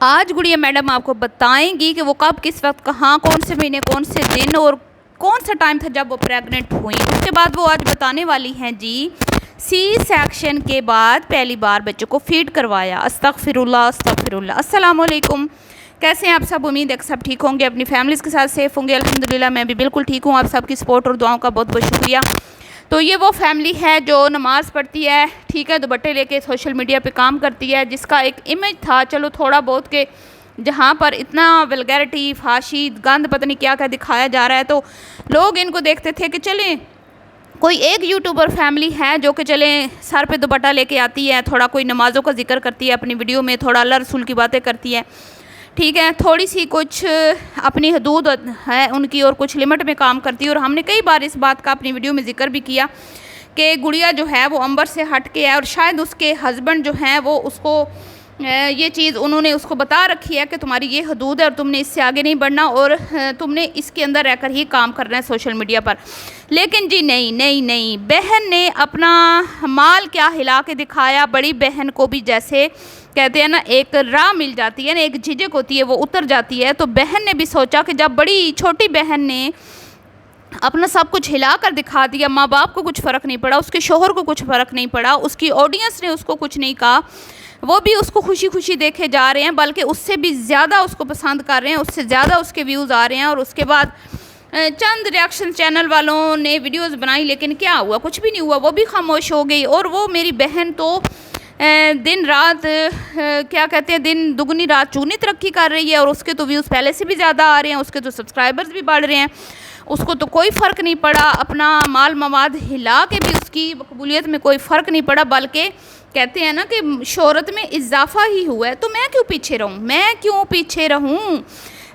आज गुड़िया मैडम आपको बताएंगी कि वो कब, किस वक्त, कहाँ, कौन से महीने, कौन से दिन और कौन सा टाइम था जब वो प्रेग्नेंट हुई। उसके बाद वो आज बताने वाली हैं जी सी सेक्शन के बाद पहली बार बच्चे को फीड करवाया। अस्तगफिरुल्लाह अस्तगफिरुल्लाह। अस्सलाम वालेकुम, कैसे हैं आप सब? उम्मीद है कि सब ठीक होंगे, अपनी फैमिलीज़ के साथ सेफ़ होंगे। अल्हम्दुलिल्लाह मैं भी बिल्कुल ठीक हूँ। आप सबकी सपोर्ट और दुआओं का बहुत बहुत शुक्रिया। तो ये वो फैमिली है जो नमाज़ पढ़ती है, ठीक है, दुपट्टे लेके सोशल मीडिया पे काम करती है, जिसका एक इमेज था चलो थोड़ा बहुत के जहाँ पर इतना वल्गैरिटी, फाशी, गंद, पता नहीं क्या क्या दिखाया जा रहा है, तो लोग इनको देखते थे कि चलें कोई एक यूट्यूबर फैमिली है जो कि चलें सर पे दुपट्टा लेके आती है, थोड़ा कोई नमाज़ों का जिक्र करती है अपनी वीडियो में, थोड़ा अल्लाह रसूल की बातें करती है, ठीक है, थोड़ी सी कुछ अपनी हदूद है उनकी और कुछ लिमिट में काम करती है। और हमने कई बार इस बात का अपनी वीडियो में जिक्र भी किया कि गुड़िया जो है वो अंबर से हट के है और शायद उसके हस्बैंड जो हैं वो उसको ये चीज़ उन्होंने उसको बता रखी है कि तुम्हारी ये हदूद है और तुमने इससे आगे नहीं बढ़ना और तुमने इसके अंदर रहकर ही काम करना है सोशल मीडिया पर। लेकिन जी नहीं नहीं नहीं, बहन ने अपना माल क्या हिला के दिखाया। बड़ी बहन को भी जैसे कहते हैं ना एक राह मिल जाती है ना, एक झिझक होती है वो उतर जाती है। तो बहन ने भी सोचा कि जब बड़ी छोटी बहन ने अपना सब कुछ हिला कर दिखा दिया, माँ बाप को कुछ फ़र्क नहीं पड़ा, उसके शोहर को कुछ फ़र्क नहीं पड़ा, उसकी ऑडियंस ने उसको कुछ नहीं कहा, वो भी उसको खुशी खुशी देखे जा रहे हैं, बल्कि उससे भी ज़्यादा उसको पसंद कर रहे हैं, उससे ज़्यादा उसके व्यूज़ आ रहे हैं। और उसके बाद चंद रिएक्शन चैनल वालों ने वीडियोस बनाई, लेकिन क्या हुआ? कुछ भी नहीं हुआ, वो भी खामोश हो गई। और वो मेरी बहन तो दिन रात क्या कहते हैं, दिन दुगनी रात चौगुनी तरक्की कर रही है और उसके तो व्यूज़ पहले से भी ज़्यादा आ रहे हैं, उसके तो सब्सक्राइबर्स भी बढ़ रहे हैं, उसको तो कोई फ़र्क नहीं पड़ा, अपना माल मवाद हिला के भी उसकी मकबूलियत में कोई फ़र्क नहीं पड़ा, बल्कि कहते हैं ना कि शोहरत में इजाफा ही हुआ है। तो मैं क्यों पीछे रहूँ, मैं क्यों पीछे रहूँ?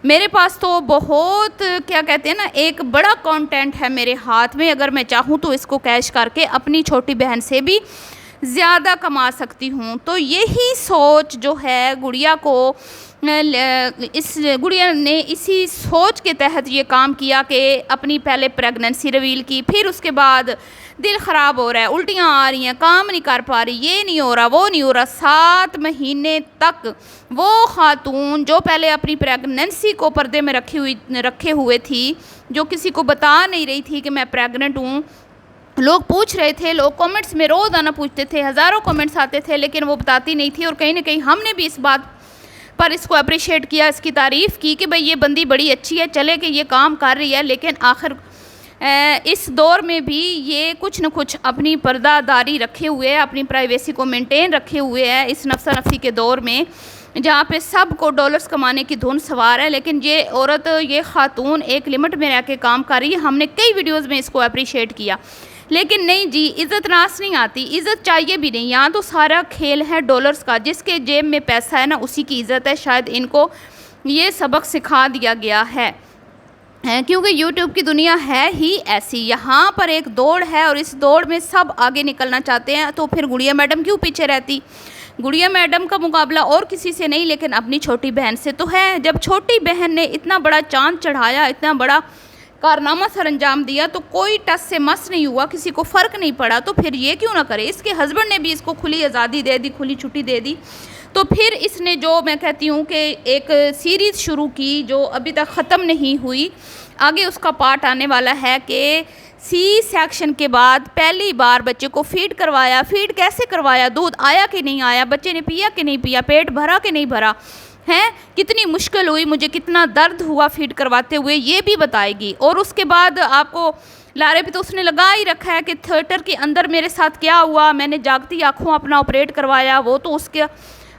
मेरे पास तो बहुत क्या कहते हैं ना एक बड़ा कंटेंट है मेरे हाथ में, अगर मैं चाहूँ तो इसको कैश करके अपनी छोटी बहन से भी ज़्यादा कमा सकती हूँ। तो यही सोच जो है गुड़िया को, इस गुड़िया ने इसी सोच के तहत ये काम किया कि अपनी पहले प्रेगनेंसी रिवील की, फिर उसके बाद दिल ख़राब हो रहा है, उल्टियाँ आ रही हैं, काम नहीं कर पा रही, ये नहीं हो रहा, वो नहीं हो रहा। 7 महीने तक वो खातून जो पहले अपनी प्रेगनेंसी को पर्दे में रखे हुए थी, जो किसी को बता नहीं रही थी कि मैं प्रेग्नेंट हूँ, लोग पूछ रहे थे, लोग कमेंट्स में रोज़ाना पूछते थे, हज़ारों कमेंट्स आते थे, लेकिन वो बताती नहीं थी। और कहीं ना कहीं हमने भी इस बात पर इसको अप्रिशिएट किया, इसकी तारीफ़ की कि भाई ये बंदी बड़ी अच्छी है, चले कि ये काम कर रही है। लेकिन आखिर इस दौर में भी ये कुछ न कुछ अपनी पर्दादारी रखे हुए है, अपनी प्राइवेसी को मेंटेन रखे हुए है इस नफ्सा नफसी के दौर में, जहाँ पे सब को डॉलर्स कमाने की धुन सवार है। लेकिन ये औरत, ये खातून एक लिमिट में रह के काम कर रही है। हमने कई वीडियोज़ में इसको अप्रिशिएट किया, लेकिन नहीं जी, इज़्ज़त नास नहीं आती, इज़्ज़त चाहिए भी नहीं। यहाँ तो सारा खेल है डॉलर्स का, जिसके जेब में पैसा है ना उसी की इज़्ज़त है। शायद इनको ये सबक सिखा दिया गया है, क्योंकि यूट्यूब की दुनिया है ही ऐसी। यहाँ पर एक दौड़ है और इस दौड़ में सब आगे निकलना चाहते हैं। तो फिर गुड़िया मैडम क्यों पीछे रहती? गुड़िया मैडम का मुकाबला और किसी से नहीं, लेकिन अपनी छोटी बहन से तो है। जब छोटी बहन ने इतना बड़ा चांद चढ़ाया, इतना बड़ा कारनामा सर अंजाम दिया, तो कोई टस से मस नहीं हुआ, किसी को फ़र्क नहीं पड़ा, तो फिर ये क्यों ना करे? इसके हस्बैंड ने भी इसको खुली आज़ादी दे दी, खुली छुट्टी दे दी। तो फिर इसने जो मैं कहती हूँ कि एक सीरीज़ शुरू की जो अभी तक ख़त्म नहीं हुई, आगे उसका पार्ट आने वाला है कि सी सेक्शन के बाद पहली बार बच्चे को फीड करवाया। फीड कैसे करवाया, दूध आया कि नहीं आया, बच्चे ने पिया कि नहीं पिया, पेट भरा कि नहीं भरा है, कितनी मुश्किल हुई, मुझे कितना दर्द हुआ फीड करवाते हुए, ये भी बताएगी। और उसके बाद आपको लारे पे तो उसने लगा ही रखा है कि थिएटर के अंदर मेरे साथ क्या हुआ, मैंने जागती आँखों अपना ऑपरेट करवाया। वो तो उसके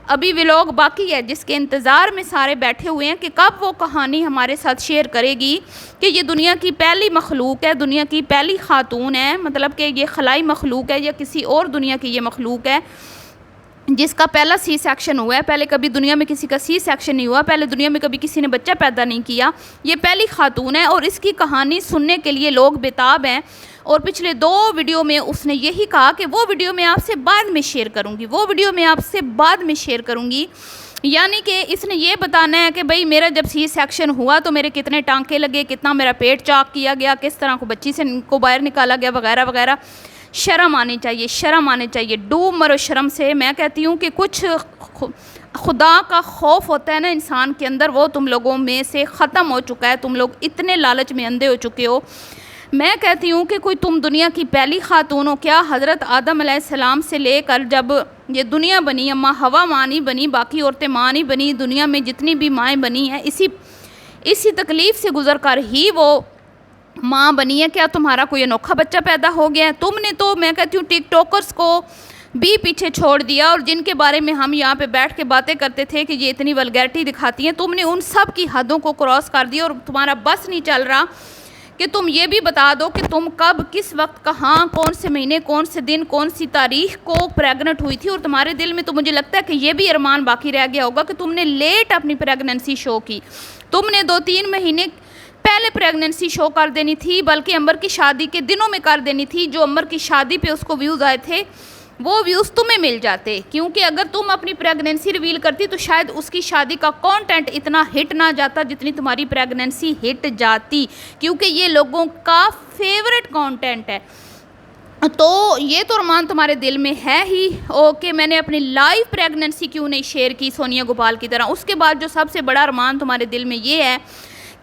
अभी व्लॉग बाकी है, जिसके इंतज़ार में सारे बैठे हुए हैं कि कब वो कहानी हमारे साथ शेयर करेगी कि ये दुनिया की पहली मखलूक है, दुनिया की पहली खातून है, मतलब कि ये खलाई मखलूक है या किसी और दुनिया की ये मखलूक है जिसका पहला सी सेक्शन हुआ है। पहले कभी दुनिया में किसी का सी सेक्शन नहीं हुआ, पहले दुनिया में कभी किसी ने बच्चा पैदा नहीं किया, ये पहली खातून है। और इसकी कहानी सुनने के लिए लोग बेताब हैं। और पिछले 2 वीडियो में उसने यही कहा कि वो वीडियो मैं आपसे बाद में शेयर करूँगी, वो वीडियो मैं आपसे बाद में शेयर करूँगी। यानी कि इसने ये बताना है कि भाई मेरा जब सी सेक्शन हुआ तो मेरे कितने टांके लगे, कितना मेरा पेट चाक किया गया, किस तरह को बच्ची से को बाहर निकाला गया, वगैरह वगैरह। शर्म आनी चाहिए, शर्म आनी चाहिए, डूब मरो शर्म से। मैं कहती हूँ कि कुछ खुदा का खौफ होता है ना इंसान के अंदर, वो तुम लोगों में से ख़त्म हो चुका है। तुम लोग इतने लालच में अंधे हो चुके हो। मैं कहती हूँ कि कोई तुम दुनिया की पहली खातून हो क्या? हज़रत आदम अलैहिस्सलाम से लेकर जब ये दुनिया बनी, अम्मा हवा माँ नहीं बनी, बाकी औरतें माँ नहीं बनी, दुनिया में जितनी भी माएँ बनी हैं इसी तकलीफ़ से गुज़र कर ही वो माँ बनी है। क्या तुम्हारा कोई अनोखा बच्चा पैदा हो गया है? तुमने तो मैं कहती हूँ टिकटॉकर्स को भी पीछे छोड़ दिया, और जिनके बारे में हम यहाँ पे बैठ के बातें करते थे कि ये इतनी वल्गैरिटी दिखाती हैं, तुमने उन सब की हदों को क्रॉस कर दिया। और तुम्हारा बस नहीं चल रहा कि तुम ये भी बता दो कि तुम कब, किस वक्त, कहाँ, कौन से महीने, कौन से दिन, कौन सी तारीख को प्रेग्नेंट हुई थी। और तुम्हारे दिल में तो मुझे लगता है कि ये भी अरमान बाकी रह गया होगा कि तुमने लेट अपनी प्रेगनेंसी शो की। तुमने 2-3 महीने पहले प्रेगनेंसी शो कर देनी थी, बल्कि अंबर की शादी के दिनों में कर देनी थी। जो अंबर की शादी पे उसको व्यूज़ आए थे वो व्यूज़ तुम्हें मिल जाते, क्योंकि अगर तुम अपनी प्रेगनेंसी रिवील करती तो शायद उसकी शादी का कंटेंट इतना हिट ना जाता जितनी तुम्हारी प्रेगनेंसी हिट जाती, क्योंकि ये लोगों का फेवरेट कंटेंट है। तो ये तो अरमान तुम्हारे दिल में है ही ओके, मैंने अपनी लाइव प्रेगनेंसी क्यों नहीं शेयर की सोनिया गोपाल की तरह। उसके बाद जो सबसे बड़ा अरमान तुम्हारे दिल में ये है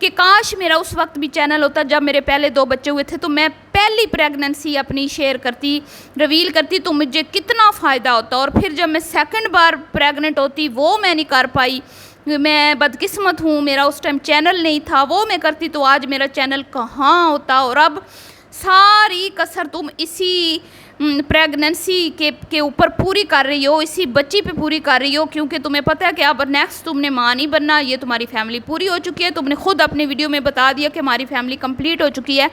कि काश मेरा उस वक्त भी चैनल होता जब मेरे पहले 2 बच्चे हुए थे, तो मैं पहली प्रेगनेंसी अपनी शेयर करती, रिवील करती, तो मुझे कितना फ़ायदा होता। और फिर जब मैं सेकंड बार प्रेग्नेंट होती वो मैं नहीं कर पाई, मैं बदकिस्मत हूँ, मेरा उस टाइम चैनल नहीं था, वो मैं करती तो आज मेरा चैनल कहाँ होता। और अब सारी कसर तुम इसी प्रेगनेंसी के ऊपर पूरी कर रही हो, इसी बच्ची पे पूरी कर रही हो, क्योंकि तुम्हें पता है कि अब नेक्स्ट तुमने माँ नहीं बनना, ये तुम्हारी फैमिली पूरी हो चुकी है। तुमने खुद अपने वीडियो में बता दिया कि हमारी फैमिली कंप्लीट हो चुकी है,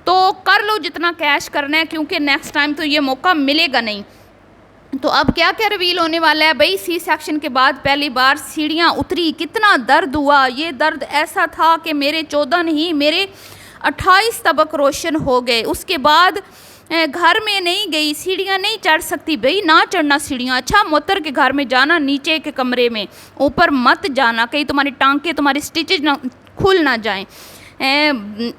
तो कर लो जितना कैश करना है, क्योंकि नेक्स्ट टाइम तो ये मौका मिलेगा नहीं। तो अब क्या क्या रिवील होने वाला है भाई? सी सेक्शन के बाद पहली बार सीढ़ियाँ उतरी, कितना दर्द हुआ। ये दर्द ऐसा था कि मेरे 14 नहीं, मेरे 28 तबक रोशन हो गए। उसके बाद घर में नहीं गई, सीढ़ियाँ नहीं चढ़ सकती भाई, ना चढ़ना सीढ़ियाँ। अच्छा मोहतर के घर में जाना, नीचे के कमरे में, ऊपर मत जाना, कहीं तुम्हारी टांके, तुम्हारी स्टिचेज ना खुल ना जाएं।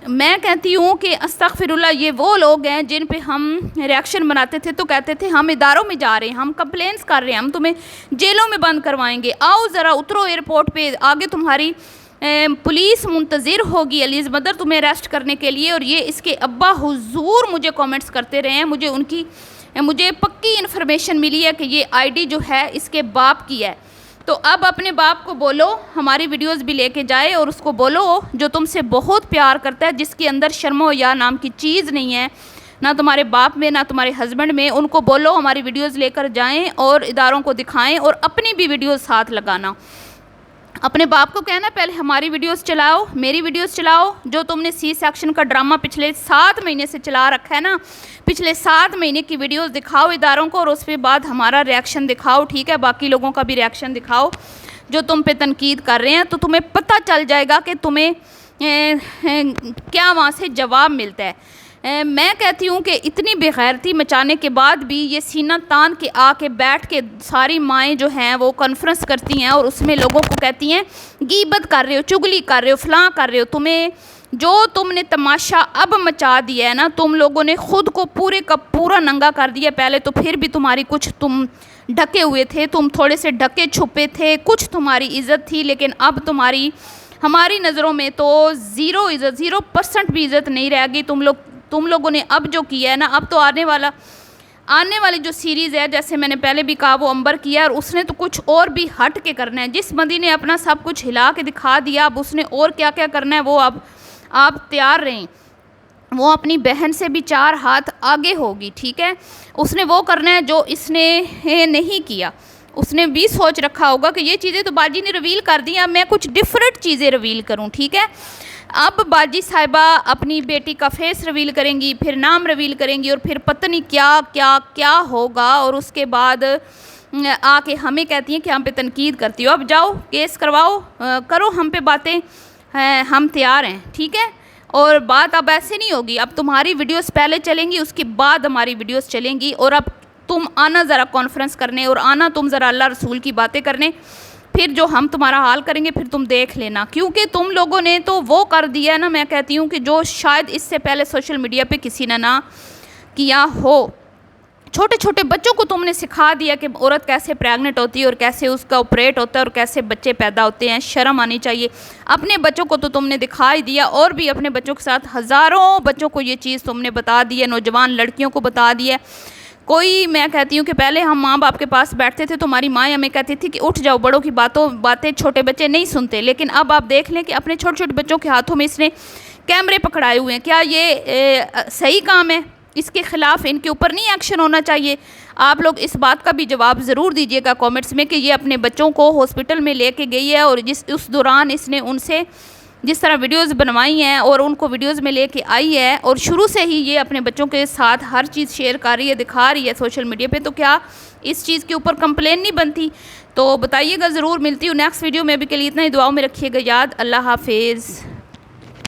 मैं कहती हूँ कि अस्तगफिरुल्लाह, ये वो लोग हैं जिन पे हम रिएक्शन बनाते थे तो कहते थे हम इदारों में जा रहे हैं, हम कंप्लेंट्स कर रहे हैं, हम तुम्हें जेलों में बंद करवाएंगे, आओ ज़रा उतरो एयरपोर्ट पे, आगे तुम्हारी पुलिस मुंतज़िर होगी, अलीज़ मदर तुम्हें अरेस्ट करने के लिए। और ये इसके अब्बा हुजूर मुझे कमेंट्स करते रहे हैं, मुझे पक्की इन्फॉर्मेशन मिली है कि ये आईडी जो है इसके बाप की है। तो अब अपने बाप को बोलो हमारी वीडियोस भी लेके जाए, और उसको बोलो जो तुमसे बहुत प्यार करता है, जिसके अंदर शर्मो या नाम की चीज़ नहीं है, ना तुम्हारे बाप में ना तुम्हारे हस्बैंड में, उनको बोलो हमारी वीडियोस लेकर जाएं और इदारों को दिखाएं, और अपनी भी वीडियोस साथ लगाना। अपने बाप को कहना पहले हमारी वीडियोस चलाओ, मेरी वीडियोस चलाओ। जो तुमने सी सेक्शन का ड्रामा पिछले 7 महीने से चला रखा है ना, पिछले 7 महीने की वीडियोस दिखाओ इदारों को, और उसके बाद हमारा रिएक्शन दिखाओ, ठीक है? बाकी लोगों का भी रिएक्शन दिखाओ जो तुम पे तनकीद कर रहे हैं, तो तुम्हें पता चल जाएगा कि तुम्हें क्या वहाँ से जवाब मिलता है। मैं कहती हूँ कि इतनी बेगैरती मचाने के बाद भी ये सीना तान के आके बैठ के सारी माएँ जो हैं वो कॉन्फ्रेंस करती हैं, और उसमें लोगों को कहती हैं गीबत कर रहे हो, चुगली कर रहे हो, फलां कर रहे हो। तुम्हें जो तुमने तमाशा अब मचा दिया है ना, तुम लोगों ने खुद को पूरे का पूरा नंगा कर दिया। पहले तो फिर भी तुम्हारी कुछ तुम ढके हुए थे, तुम थोड़े से ढके छुपे थे, कुछ तुम्हारी इज़्ज़त थी, लेकिन अब तुम्हारी हमारी नज़रों में तो ज़ीरो इज़्ज़त, 0% भी इज़्ज़त नहीं रह गई। तुम लोगों ने अब जो किया है ना, अब तो आने वाली जो सीरीज़ है, जैसे मैंने पहले भी कहा, वो अंबर किया, और उसने तो कुछ और भी हट के करना है। जिस बंदी ने अपना सब कुछ हिला के दिखा दिया, अब उसने और क्या क्या करना है वो अब आप तैयार रहें। वो अपनी बहन से भी 4 हाथ आगे होगी, ठीक है? उसने वो करना है जो इसने नहीं किया। उसने भी सोच रखा होगा कि ये चीज़ें तो बाजी ने रिवील कर दी, अब मैं कुछ डिफरेंट चीज़ें रिवील करूँ, ठीक है? अब बाजी साहिबा अपनी बेटी का फेस रिवील करेंगी, फिर नाम रिवील करेंगी, और फिर पता नहीं क्या क्या क्या होगा, और उसके बाद आके हमें कहती हैं कि हम पे तनकीद करती हो। अब जाओ केस करवाओ, करो हम पे बातें, हम तैयार हैं, ठीक है? और बात अब ऐसे नहीं होगी, अब तुम्हारी वीडियोस पहले चलेंगी, उसके बाद हमारी वीडियोस चलेंगी। और अब तुम आना ज़रा कॉन्फ्रेंस करने, और आना तुम ज़रा अल्लाह रसूल की बातें करने, फिर जो हम तुम्हारा हाल करेंगे फिर तुम देख लेना। क्योंकि तुम लोगों ने तो वो कर दिया है ना, मैं कहती हूँ कि जो शायद इससे पहले सोशल मीडिया पे किसी ने ना किया हो। छोटे छोटे बच्चों को तुमने सिखा दिया कि औरत कैसे प्रेग्नेंट होती है और कैसे उसका ऑपरेट होता है और कैसे बच्चे पैदा होते हैं। शर्म आनी चाहिए। अपने बच्चों को तो तुमने दिखा ही दिया, और भी अपने बच्चों के साथ हज़ारों बच्चों को ये चीज़ तुमने बता दी है, नौजवान लड़कियों को बता दी है। कोई, मैं कहती हूँ कि पहले हम माँ बाप के पास बैठते थे तो हमारी माँ हमें कहती थी कि उठ जाओ, बड़ों की बातें छोटे बच्चे नहीं सुनते। लेकिन अब आप देख लें कि अपने छोटे छोटे बच्चों के हाथों में इसने कैमरे पकड़ाए हुए हैं। क्या ये सही काम है? इसके ख़िलाफ़ इनके ऊपर नहीं एक्शन होना चाहिए? आप लोग इस बात का भी जवाब ज़रूर दीजिएगा कमेंट्स में कि ये अपने बच्चों को हॉस्पिटल में लेके गई है और उस दौरान इसने उनसे जिस तरह वीडियोस बनवाई हैं और उनको वीडियोस में लेके आई है, और शुरू से ही ये अपने बच्चों के साथ हर चीज़ शेयर कर रही है, दिखा रही है सोशल मीडिया पे, तो क्या इस चीज़ के ऊपर कंप्लेन नहीं बनती? तो बताइएगा ज़रूर। मिलती हूँ नेक्स्ट वीडियो में। अभी के लिए इतना ही। दुआओं में रखिएगा याद। अल्लाह हाफिज़।